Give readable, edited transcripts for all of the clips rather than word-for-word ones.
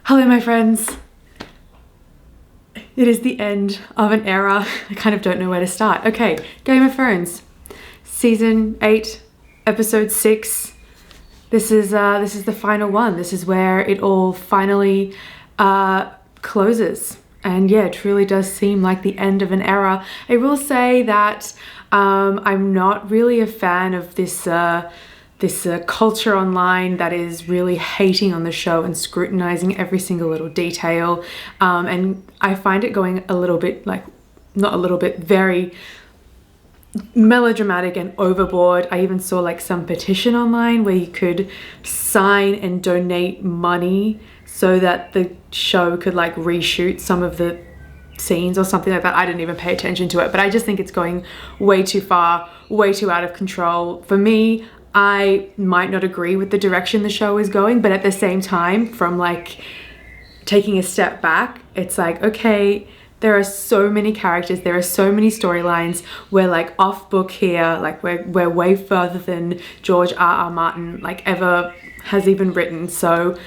Hello my friends. It is the end of an era. I kind of don't know where to start. Okay, Game of Thrones, season 8, episode 6. This is the final one. This is where it all finally closes. And yeah, it truly does seem like the end of an era. I will say that I'm not really a fan of this culture online that is really hating on the show and scrutinizing every single little detail. And I find it going a little bit, very melodramatic and overboard. I even saw like some petition online where you could sign and donate money so that the show could like reshoot some of the scenes or something like that. I didn't even pay attention to it, but I just think it's going way too far, way too out of control. For me, I might not agree with the direction the show is going, but at the same time, from like taking a step back, it's like, okay, there are so many characters, there are so many storylines. We're like off book here, like we're way further than George R.R. Martin like ever has even written. So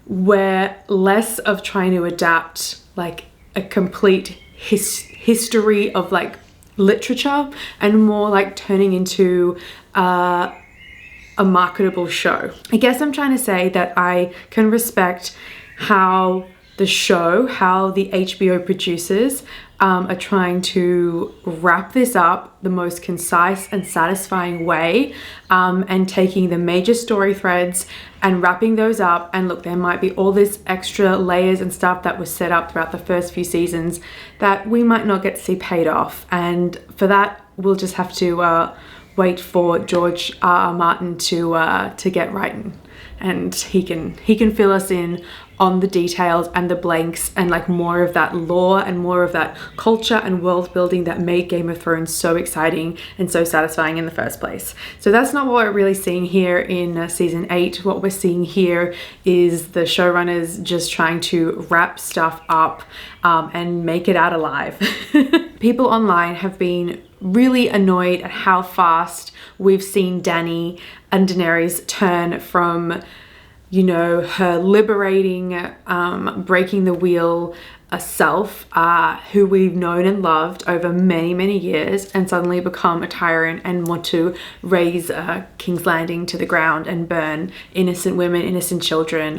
we're less of trying to adapt like a complete history of like literature and more like turning into a marketable show. I guess I'm trying to say that I can respect how the show, how the HBO producers are trying to wrap this up the most concise and satisfying way, and taking the major story threads and wrapping those up. And look, there might be all this extra layers and stuff that was set up throughout the first few seasons that we might not get to see paid off. And for that, we'll just have to wait for George R.R. Martin to get writing, and he can fill us in on the details and the blanks and like more of that lore and more of that culture and world building that made Game of Thrones so exciting and so satisfying in the first place. So that's not what we're really seeing here in season 8. What we're seeing here is the showrunners just trying to wrap stuff up and make it out alive. People online have been really annoyed at how fast we've seen Dany and Daenerys turn from, you know, her liberating, breaking the wheel self, who we've known and loved over many, many years, and suddenly become a tyrant and want to raise King's Landing to the ground and burn innocent women, innocent children,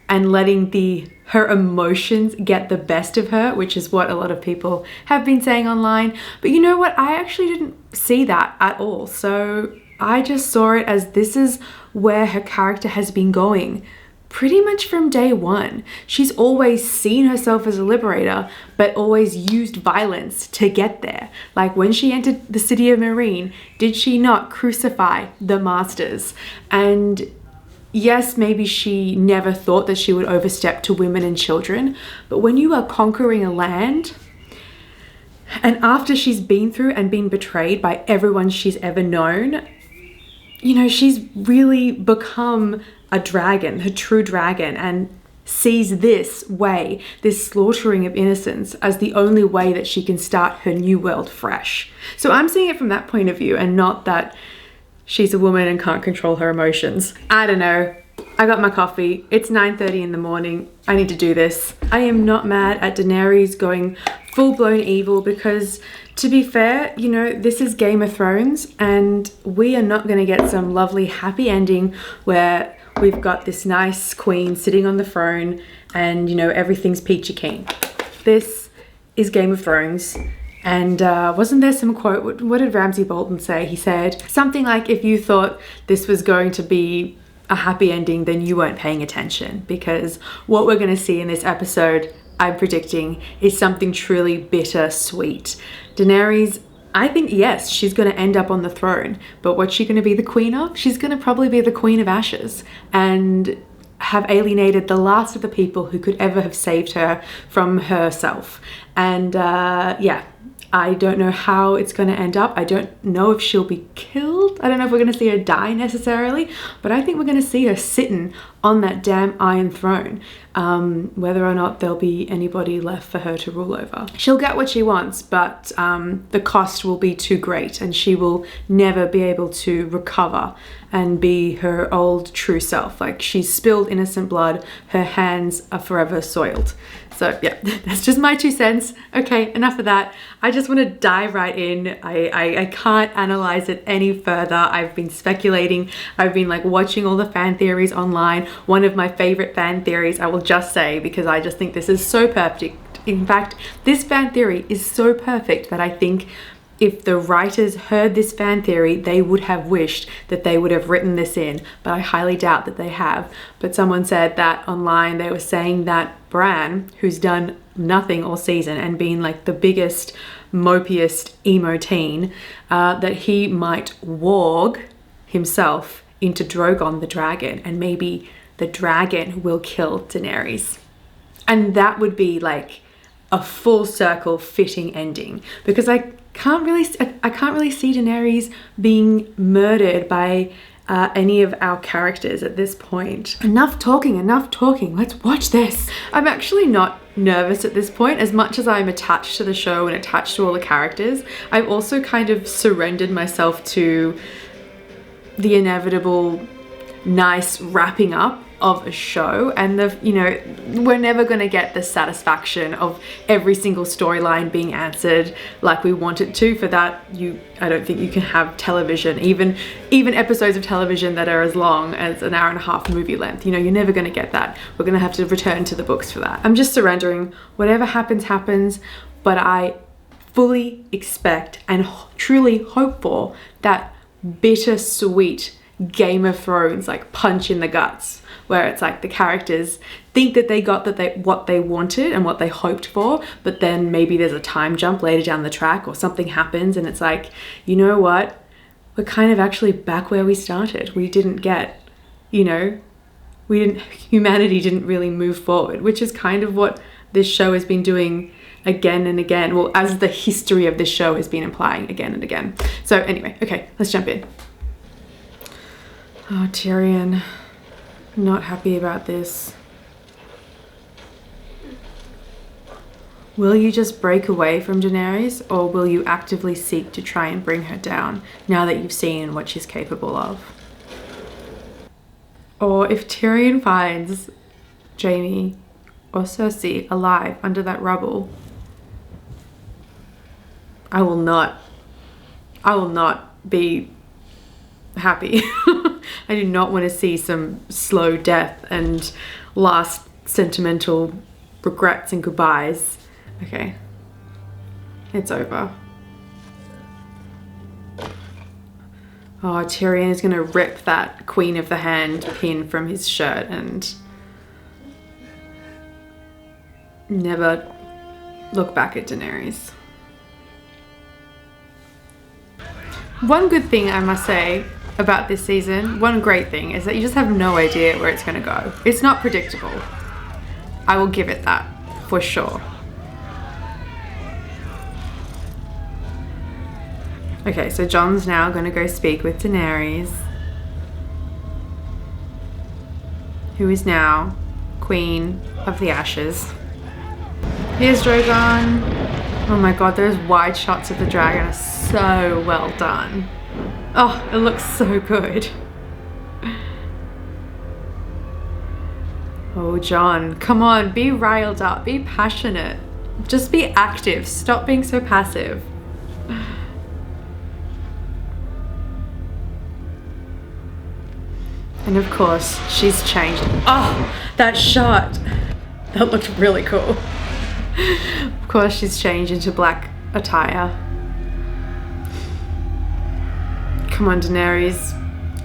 and letting her emotions get the best of her, which is what a lot of people have been saying online. But you know what? I actually didn't see that at all. So I just saw it as this is where her character has been going pretty much from day one. She's always seen herself as a liberator, but always used violence to get there. Like when she entered the city of Meereen, did she not crucify the masters? And yes, maybe she never thought that she would overstep to women and children, but when you are conquering a land, and after she's been through and been betrayed by everyone she's ever known, you know, she's really become a dragon, a true dragon, and sees this way, this slaughtering of innocents, as the only way that she can start her new world fresh. So I'm seeing it from that point of view, and not that she's a woman and can't control her emotions. I don't know. I got my coffee. It's 9:30 in the morning. I need to do this. I am not mad at Daenerys going full-blown evil because, to be fair, you know, this is Game of Thrones and we are not going to get some lovely happy ending where we've got this nice queen sitting on the throne and, you know, everything's peachy keen. This is Game of Thrones. And wasn't there some quote, what did Ramsay Bolton say? He said something like, if you thought this was going to be a happy ending, then you weren't paying attention, because what we're going to see in this episode, I'm predicting, is something truly bittersweet. Daenerys, I think, yes, she's going to end up on the throne, but what's she going to be the queen of? She's going to probably be the Queen of Ashes and have alienated the last of the people who could ever have saved her from herself. And yeah, I don't know how it's going to end up. I don't know if she'll be killed. I don't know if we're going to see her die necessarily, but I think we're going to see her sitting on that damn Iron Throne, whether or not there'll be anybody left for her to rule over. She'll get what she wants, but the cost will be too great and she will never be able to recover and be her old true self. Like, she's spilled innocent blood, her hands are forever soiled. So yeah, that's just my 2 cents. Okay, enough of that. I just want to dive right in. I can't analyze it any further. I've been speculating. I've been like watching all the fan theories online. One of my favorite fan theories, I will just say, because I just think this is so perfect. In fact, this fan theory is so perfect that I think if the writers heard this fan theory, they would have wished that they would have written this in, but I highly doubt that they have. But someone said that online, they were saying that Bran, who's done nothing all season and been like the biggest, mopiest emo teen, that he might warg himself into Drogon the dragon, and maybe the dragon will kill Daenerys. And that would be like a full circle fitting ending, because I can't really see Daenerys being murdered by any of our characters at this point. Enough talking, let's watch this. I'm actually not nervous at this point. As much as I'm attached to the show and attached to all the characters, I've also kind of surrendered myself to the inevitable nice wrapping up of a show, and we're never going to get the satisfaction of every single storyline being answered like we want it to. For that, I don't think you can have television, even episodes of television that are as long as an hour and a half movie length. You're never going to get that. We're going to have to return to the books for that. I'm just surrendering. Whatever happens, happens, but I fully expect and truly hope for that bittersweet Game of Thrones like punch in the guts, where it's like the characters think that they got what they wanted and what they hoped for, but then maybe there's a time jump later down the track or something happens and it's like, you know what, we're kind of actually back where we started. We didn't get, humanity didn't really move forward, which is kind of what this show has been doing again and again. Well, as the history of this show has been implying again and again. So anyway, okay, let's jump in. Oh, Tyrion, not happy about this. Will you just break away from Daenerys, or will you actively seek to try and bring her down now that you've seen what she's capable of? Or if Tyrion finds Jaime or Cersei alive under that rubble, I will not be happy. I do not want to see some slow death and last sentimental regrets and goodbyes. Okay, it's over. Oh, Tyrion is going to rip that Queen of the Hand pin from his shirt and never look back at Daenerys. One good thing I must say about this season, one great thing, is that you just have no idea where it's going to go. It's not predictable. I will give it that, for sure. Okay, so Jon's now going to go speak with Daenerys, who is now Queen of the Ashes. Here's Drogon. Oh my god, those wide shots of the dragon are so well done. Oh, it looks so good. Oh, Jon, come on, be riled up, be passionate. Just be active, stop being so passive. And of course, she's changed. Oh, that shot. That looked really cool. Of course, she's changed into black attire. Come on, Daenerys.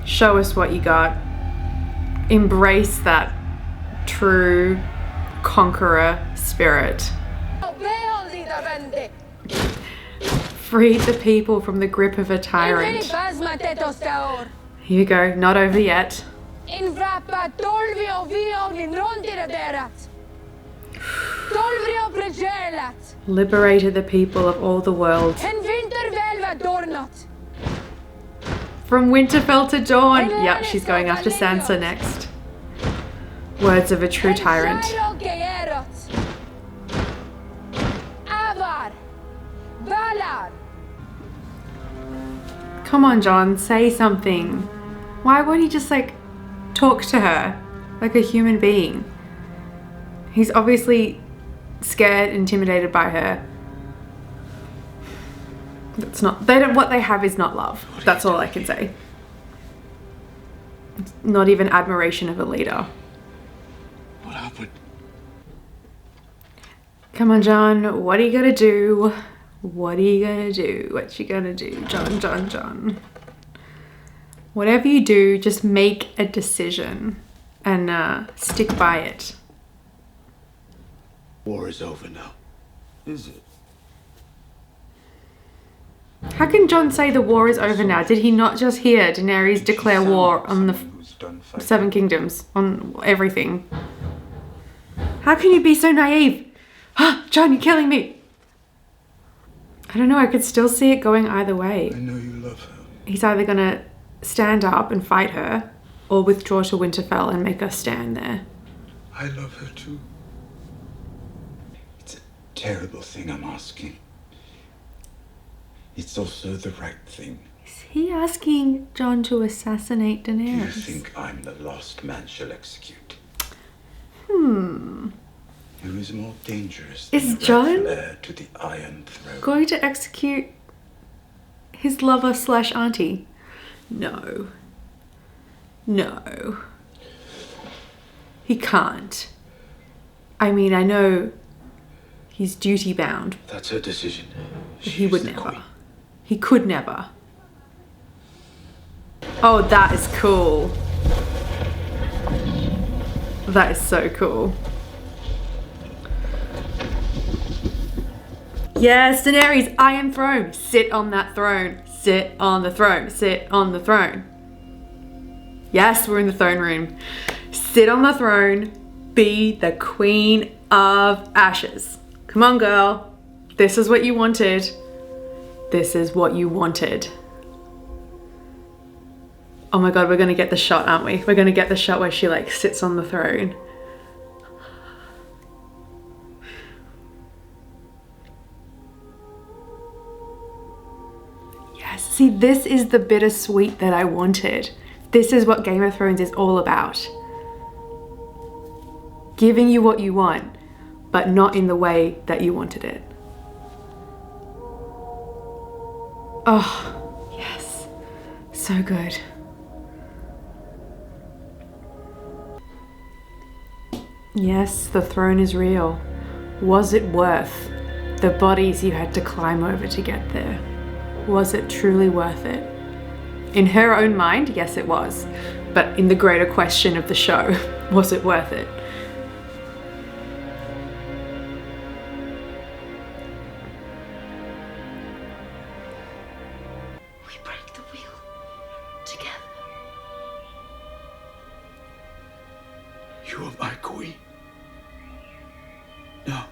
Show us what you got. Embrace that true conqueror spirit. Free the people from the grip of a tyrant. Here you go, not over yet. Liberated the people of all the world. From Winterfell to dawn. Yep, she's going after Sansa next. Words of a true tyrant. Come on, Jon, say something. Why won't he just like talk to her like a human being? He's obviously scared, intimidated by her. That's not, what they have is not love. That's all I can say. It's not even admiration of a leader. What happened? Come on, John, what are you gonna do? What are you gonna do? What you gonna do, John? Whatever you do, just make a decision and stick by it. War is over now. Is it? How can John say the war is over now? Did he not just hear Daenerys declare war on the Seven Kingdoms, on everything? How can you be so naive? John, you're killing me. I don't know, I could still see it going either way. I know you love her. He's either gonna stand up and fight her or withdraw to Winterfell and make us stand there. I love her too. It's a terrible thing I'm asking. It's also the right thing. Is he asking John to assassinate Daenerys? Do you think I'm the last man she'll execute? Who is more dangerous than Is the John rightful heir to the Iron Throne? going to execute his lover / auntie? No. No. He can't. I mean, I know he's duty bound. That's her decision. He would She's the never. queen. He could never. Oh, that is cool. That is so cool. Yes, Daenerys, Iron Throne. Sit on that throne. Sit on the throne. Sit on the throne. Yes, we're in the throne room. Sit on the throne. Be the Queen of Ashes. Come on, girl. This is what you wanted. This is what you wanted. Oh my god, we're gonna get the shot, aren't we? We're gonna get the shot where she like sits on the throne. Yes, see, this is the bittersweet that I wanted. This is what Game of Thrones is all about. Giving you what you want, but not in the way that you wanted it. Oh, yes. So good. Yes, the throne is real. Was it worth the bodies you had to climb over to get there? Was it truly worth it? In her own mind, yes it was. But in the greater question of the show, was it worth it? We break the wheel together. You are my queen. Now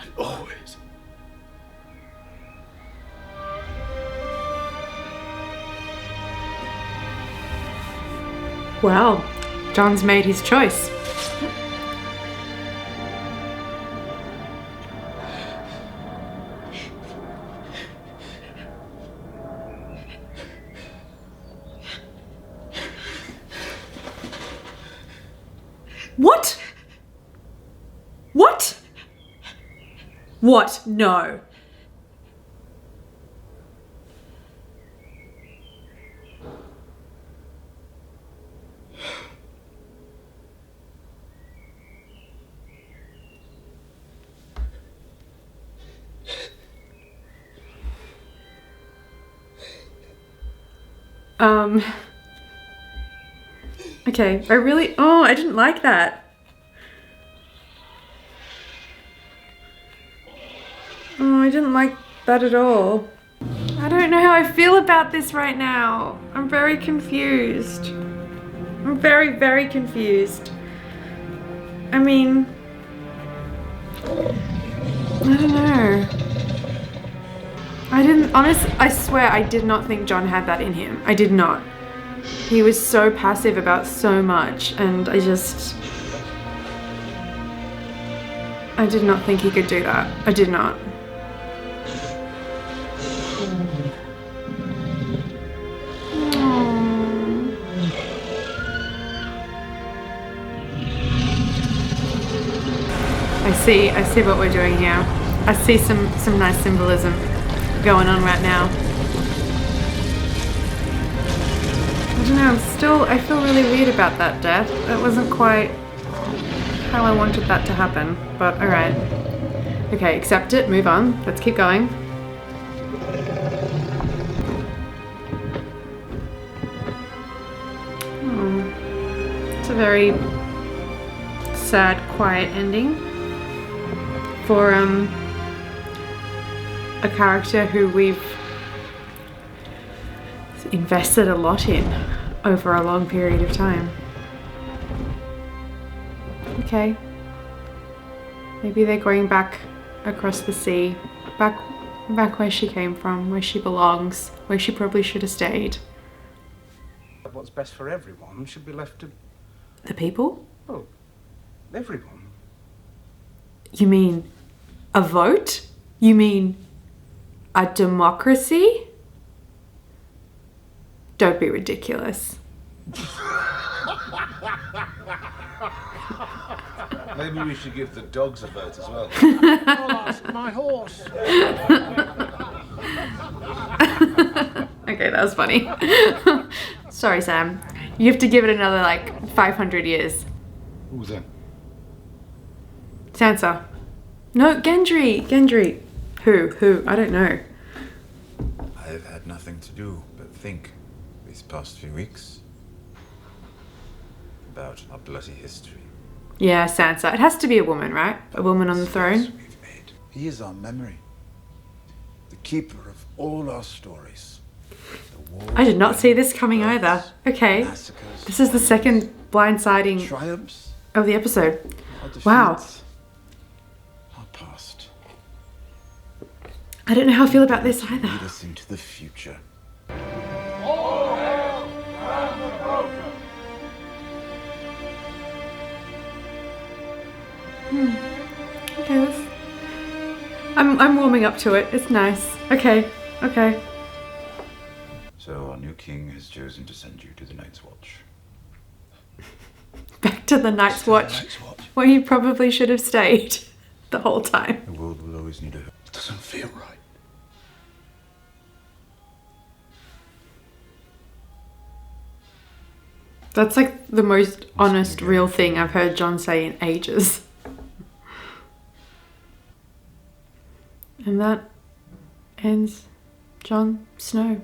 and always. Well, John's made his choice. What? What? What? No. Okay, I didn't like that. Oh, I didn't like that at all. I don't know how I feel about this right now. I'm very confused. I'm very, very confused. I mean, I don't know. I swear I did not think John had that in him. I did not. He was so passive about so much, and I did not think he could do that. I did not. Aww. I see what we're doing here. I see some nice symbolism going on right now. I don't know, I feel really weird about that death. That wasn't quite how I wanted that to happen, but alright. Okay, accept it, move on, let's keep going. It's a very sad, quiet ending for a character who we've invested a lot in over a long period of time. Okay. Maybe they're going back across the sea, back where she came from, where she belongs, where she probably should have stayed. What's best for everyone should be left to... The people? Well, everyone. You mean a vote? You mean a democracy? Don't be ridiculous. Maybe we should give the dogs a vote as well. I'll ask my horse. Okay, that was funny. Sorry, Sam. You have to give it another, like, 500 years. Who then? Sansa. No, Gendry. Gendry. Who? I don't know. I've had nothing to do but think these past few weeks about our bloody history. Yeah, Sansa. It has to be a woman, right? A woman on the throne. We've made. He is our memory, the keeper of all our stories. The wars, I did not see this coming either. Okay. massacres, This is the second blindsiding triumphs, of the episode. our defeats, Wow. our past. I don't know how I feel about this To either. lead us into the future. Okay, I'm warming up to it. It's nice. Okay. So our new king has chosen to send you to the Night's Watch. Back to the Night's Watch, where you probably should have stayed the whole time. The world will always need a hope. It doesn't feel right. That's like the most honest, real thing I've heard Jon say in ages. And that ends Jon Snow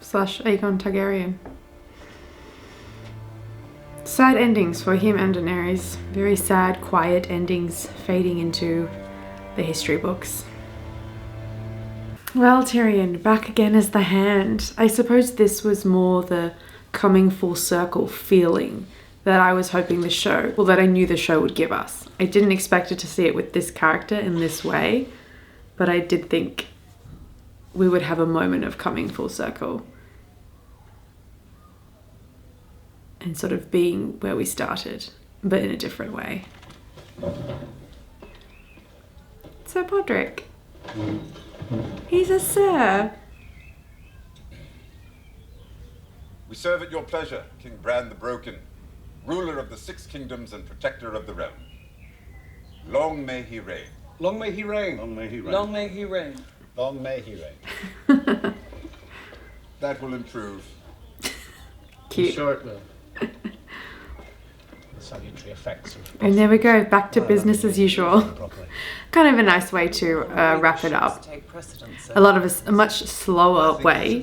/ Aegon Targaryen. Sad endings for him and Daenerys. Very sad, quiet endings fading into the history books. Well, Tyrion, back again as the Hand. I suppose this was more the coming full circle feeling that I was hoping the show, well, that I knew the show would give us. I didn't expect it to see it with this character in this way, but I did think we would have a moment of coming full circle and sort of being where we started, but in a different way. Sir Podrick. He's a sir. We serve at your pleasure, King Bran the Broken, ruler of the Six Kingdoms and protector of the realm. Long may he reign. Long may he reign. Long may he reign. Long may he reign. Long may he reign. That will improve. Cute. Sure it will. The salutary effects of... And there we go, back to business as usual. Properly. Kind of a nice way to wrap it up. Take precedence. A lot of us, a much slower way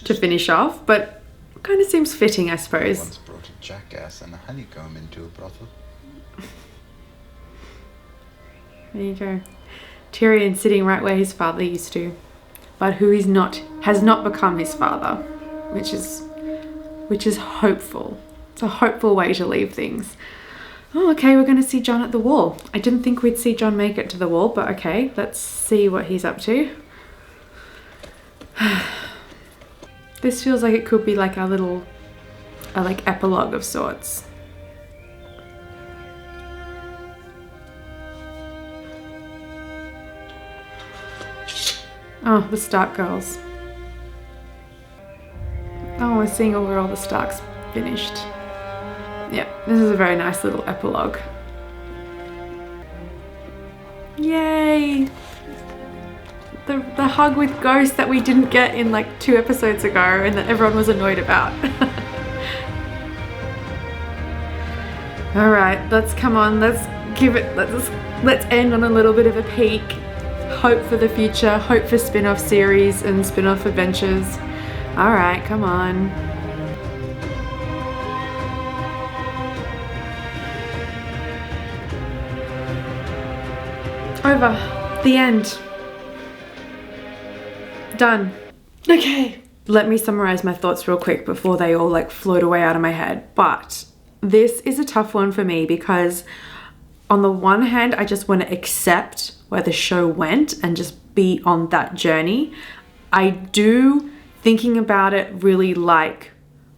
to finish off, but kind of seems fitting, I suppose. Once brought a jackass and a honeycomb into a brothel. There you go. Tyrion sitting right where his father used to, but who is not, has not become his father, which is hopeful. It's a hopeful way to leave things. Oh, okay, we're going to see Jon at the Wall. I didn't think we'd see Jon make it to the Wall, but okay, let's see what he's up to. This feels like it could be like a little, like epilogue of sorts. Oh, the Stark girls. Oh, we're seeing where all the Starks finished. Yeah, this is a very nice little epilogue. Yay! The hug with Ghost that we didn't get in like 2 episodes ago and that everyone was annoyed about. Alright, let's end on a little bit of a peek. Hope for the future, hope for spin-off series and spin-off adventures. Alright, come on. Over. The end. Done. Okay. Let me summarize my thoughts real quick before they all like float away out of my head. But this is a tough one for me because on the one hand, I just want to accept where the show went and just be on that journey. I do, thinking about it, really like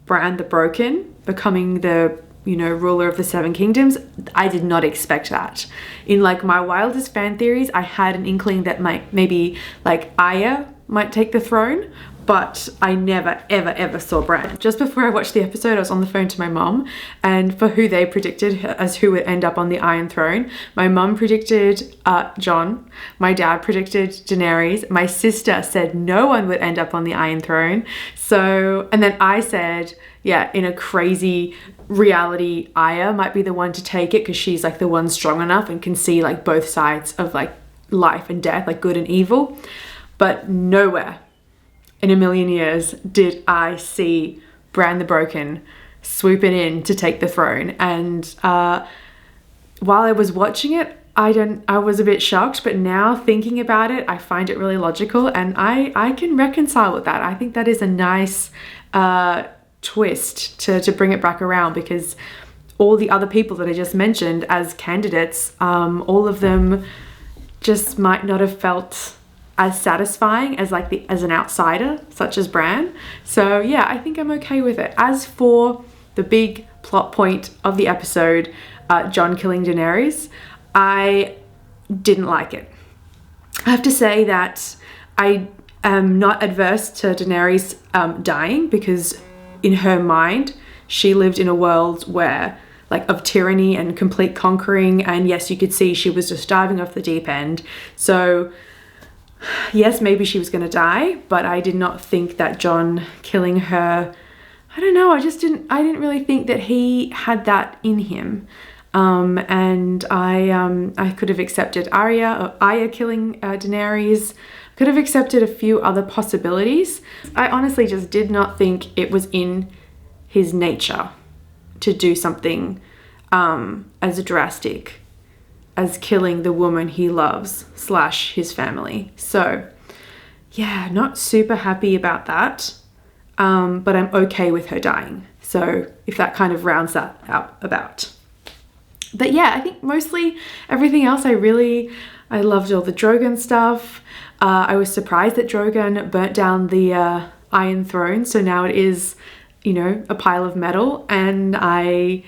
Bran the Broken becoming the, you know, ruler of the 7 kingdoms. I did not expect that. In like my wildest fan theories, I had an inkling that maybe like Arya might take the throne, but I never ever saw Bran. Just before I watched the episode, I was on the phone to my mom, and for who they predicted as who would end up on the Iron Throne, my mom predicted Jon, my dad predicted Daenerys, my sister said no one would end up on the Iron Throne. So, and then I said, yeah, in a crazy reality, Arya might be the one to take it because she's like the one strong enough and can see like both sides of like life and death, like good and evil. But nowhere in a million years did I see Bran the Broken swooping in to take the throne. And while I was watching it, I was a bit shocked, but now thinking about it, I find it really logical and I can reconcile with that. I think that is a nice twist to bring it back around, because all the other people that I just mentioned as candidates, all of them just might not have felt as satisfying as like as an outsider such as Bran. So yeah, I think I'm okay with it. As for the big plot point of the episode, Jon killing Daenerys, I didn't like it. I have to say that I am not adverse to Daenerys dying, because in her mind she lived in a world where like of tyranny and complete conquering, and yes, you could see she was just diving off the deep end. So yes, maybe she was going to die, but I did not think that Jon killing her, I don't know, I didn't really think that he had that in him. And I could have accepted Arya killing Daenerys, could have accepted a few other possibilities. I honestly just did not think it was in his nature to do something as drastic as killing the woman he loves / his family. So yeah, not super happy about that, but I'm okay with her dying. So if that kind of rounds that out about. But yeah, I think mostly everything else I loved all the Drogon stuff. I was surprised that Drogon burnt down the Iron Throne, so now it is, you know, a pile of metal, and I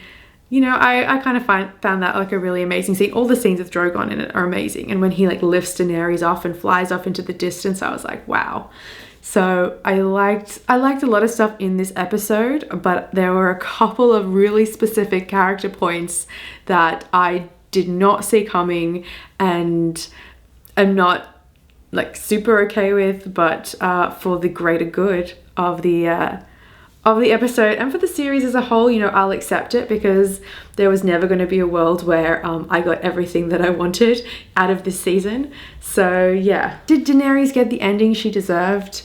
kind of found that like a really amazing scene. All the scenes with Drogon in it are amazing, and when he like lifts Daenerys off and flies off into the distance, I was like, wow. So I liked a lot of stuff in this episode, but there were a couple of really specific character points that I did not see coming and am not like super okay with, but for the greater good of the episode and for the series as a whole, you know, I'll accept it, because there was never going to be a world where I got everything that I wanted out of this season. So yeah. Did Daenerys get the ending she deserved?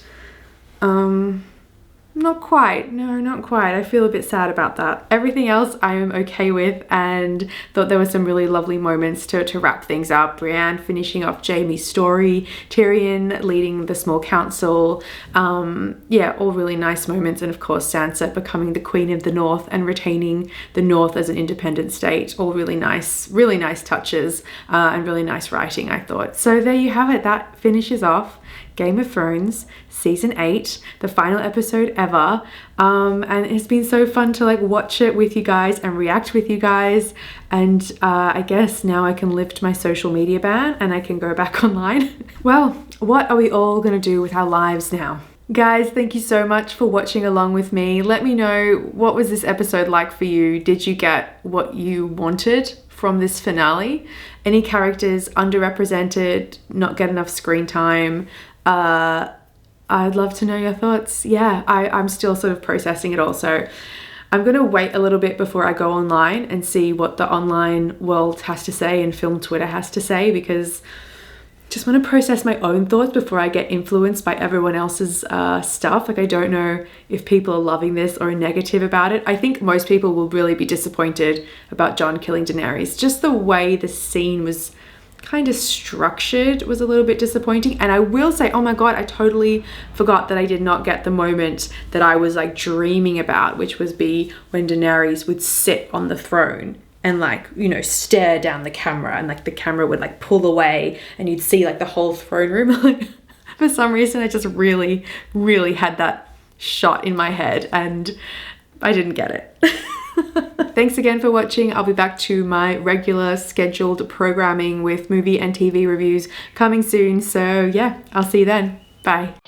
Not quite. No, not quite. I feel a bit sad about that. Everything else I am okay with, and thought there were some really lovely moments to wrap things up. Brienne finishing off Jaime's story, Tyrion leading the small council. Yeah, all really nice moments. And of course, Sansa becoming the Queen of the North and retaining the North as an independent state. All really nice touches and really nice writing, I thought. So there you have it. That finishes off Game of Thrones season 8, the final episode ever, and it's been so fun to like watch it with you guys and react with you guys, and I guess now I can lift my social media ban and I can go back online. Well, what are we all gonna do with our lives now? Guys, thank you so much for watching along with me. Let me know, what was this episode like for you? Did you get what you wanted from this finale? Any characters underrepresented, not get enough screen time? I'd love to know your thoughts. Yeah, I'm still sort of processing it all. So I'm going to wait a little bit before I go online and see what the online world has to say and film Twitter has to say, because I just want to process my own thoughts before I get influenced by everyone else's stuff. Like, I don't know if people are loving this or negative about it. I think most people will really be disappointed about Jon killing Daenerys. Just the way the scene was kind of structured was a little bit disappointing. And I will say, oh my god, I totally forgot that I did not get the moment that I was like dreaming about, which was when Daenerys would sit on the throne and like, you know, stare down the camera, and like the camera would like pull away and you'd see like the whole throne room. Like, for some reason I just really had that shot in my head and I didn't get it. Thanks again for watching. I'll be back to my regular scheduled programming with movie and TV reviews coming soon. So yeah, I'll see you then. Bye.